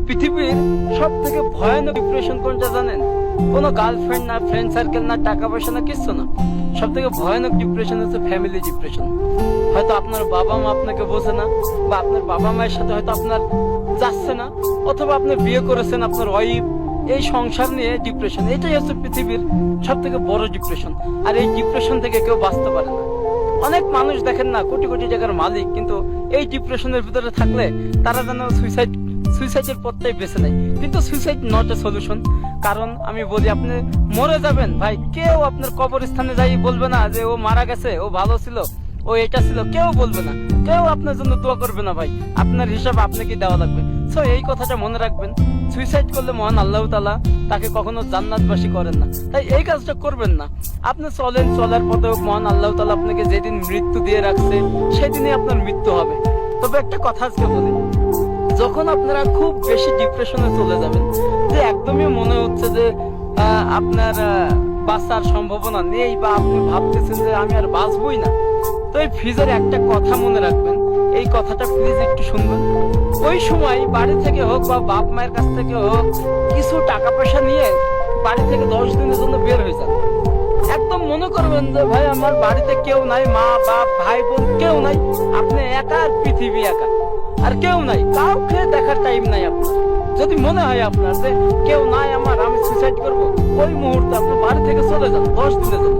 পৃথিবীর সব থেকে ভয়ানক ডিপ্রেশন কোনটা জানেন? কোনো গার্লফ্রেন্ড না, ফ্রেন্ড সার্কেল না, টাকা পয়সা না, কিছু না। সব থেকে ভয়ানক ডিপ্রেশন হচ্ছে ফ্যামিলি ডিপ্রেশন। হয়তো আপনার বাবা মা আপনাকে বোঝে না, বা আপনার বাবা মায়ের সাথে হয়তো আপনার যাচ্ছে না, অথবা আপনি বিয়ে করেছেন, আপনার ওয়াইফ, এই সংসার নিয়ে ডিপ্রেশন। এটাই হচ্ছে পৃথিবীর সব থেকে বড় ডিপ্রেশন। আর এই ডিপ্রেশন থেকে কেউ বাঁচতে পারে না। অনেক মানুষ দেখেন না, কোটি কোটি টাকার মালিক, কিন্তু এই ডিপ্রেশনের ভিতরে থাকলে তারা যেন সুইসাইডের পথটাই বেছে নেয়। কিন্তু সুইসাইড নট এ সলিউশন। কারণ আমি বলি, আপনি মরে যাবেন ভাই, কেউ আপনার কবরস্থানে যাই বলবে না যে ও মারা গেছে, ও ভালো ছিল, ও এটা ছিল, কেউ বলবে না। কেউ আপনার জন্য দোয়া করবে না ভাই, আপনার হিসাব আপনাকে দেওয়া লাগবে। সো এই কথাটা মনে রাখবেন, সুইসাইড করলে মহান আল্লাহ তাআলা তাকে কখনো জান্নাতবাসী করেন না। তাই এই কাজটা করবেন না। আপনি চলেন, চলার পথে মহান আল্লাহ তাআলা আপনাকে যেদিন মৃত্যু দিয়ে রাখছে সেদিনই আপনার মৃত্যু হবে। তবে একটা কথা আজকে বলি, যখন আপনারা খুব বেশি ডিপ্রেশনে চলে যাবেন, যে একদমই মনে হচ্ছে যে আপনার বাঁচার সম্ভাবনা নেই, বা আপনি ভাবতেছেন যে আমি আর বাঁচবই না, তো এই ফ্রিজের একটা কথা মনে রাখবেন, এই কথাটা প্লিজ একটু শুনবেন। ওই সময় বাড়ি থেকে হোক বা বাপ মায়ের কাছ থেকে হোক কিছু টাকা পয়সা নিয়ে বাড়ি থেকে 10 দিনের জন্য বের হয়ে যান। একদম মনে করবেন যে ভাই আমার বাড়িতে কেউ নাই, মা বাপ ভাই বোন কেউ নাই, আপনি একা, আর পৃথিবী একা, আর কেউ নাই, কাউকে দেখার টাইম নাই আপনার। যদি মনে হয় আপনার যে কেউ নাই আমার, আমি সুইসাইড করব, ওই মুহূর্তে আপনি বাড়ি থেকে চলে যান 10 দিনের জন্য।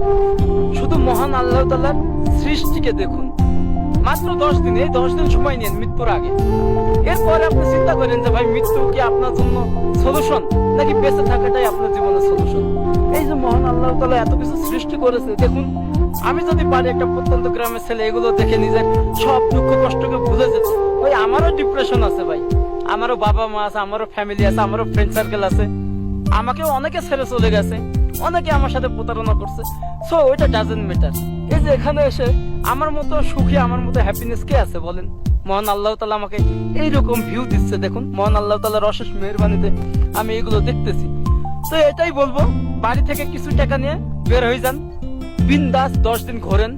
শুধু মহান আল্লাহ তাআলার সৃষ্টিকে দেখুন, মাত্র 10 দিন। এই 10 দিন সময় নিন মৃত্যুর আগে। এরপরে আপনি চিন্তা করেন যে ভাই মৃত্যু কি আপনার জন্য সলিউশন, নাকি বেঁচে থাকাটাই আপনার জীবনের সলিউশন। এই যে মহান আল্লাহ তাআলা এত কিছু সৃষ্টি করেছে, দেখুন আমি যদি পারি একটা প্রত্যন্ত গ্রামের ছেলে এগুলো দেখে নিজের সব দুঃখ কষ্টকে ভুলে যেতে। ওই আমারও ডিপ্রেশন আছে ভাই, আমারও বাবা মা আছে, আমারও ফ্যামিলি আছে, আমারও ফ্রেন্ড সার্কেল আছে, আমাকেও অনেকে ছেড়ে চলে গেছে, অনেকে আমার সাথে প্রতারণা করছে। সো ওইটা ডাজেন্ট ম্যাটার। এই যে এখানে এসে আমার মতো সুখী, আমার মতো হ্যাপিনেস কে আছে বলেন? মহান আল্লাহ তাআলা আমাকে এইরকম ভিউ দিচ্ছে, দেখুন মহান আল্লাহ তাআলার অশেষ মেহেরবানিতে আমি এগুলো দেখতেছি। তো এটাই বলবো, বাড়ি থেকে কিছু টাকা নিয়ে বের হয়ে যান, বিন্দাস 10 দিন ঘোরেন,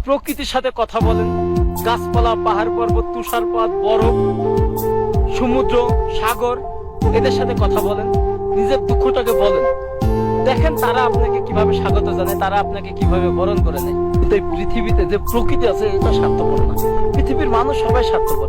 প্রকৃতির সাথে কথা বলেন, গাছপালা, পাহাড় পর্বত, তুষারপাত, বরফ, সমুদ্র, সাগর, এদের সাথে কথা বলেন, নিজের দুঃখটাকে বলেন। দেখেন তারা আপনাকে কিভাবে স্বাগত জানায়, তারা আপনাকে কিভাবে বরণ করে নেয়। কিন্তু এই পৃথিবীতে যে প্রকৃতি আছে এটা স্বার্থপর না, পৃথিবীর মানুষ সবাই স্বার্থপর।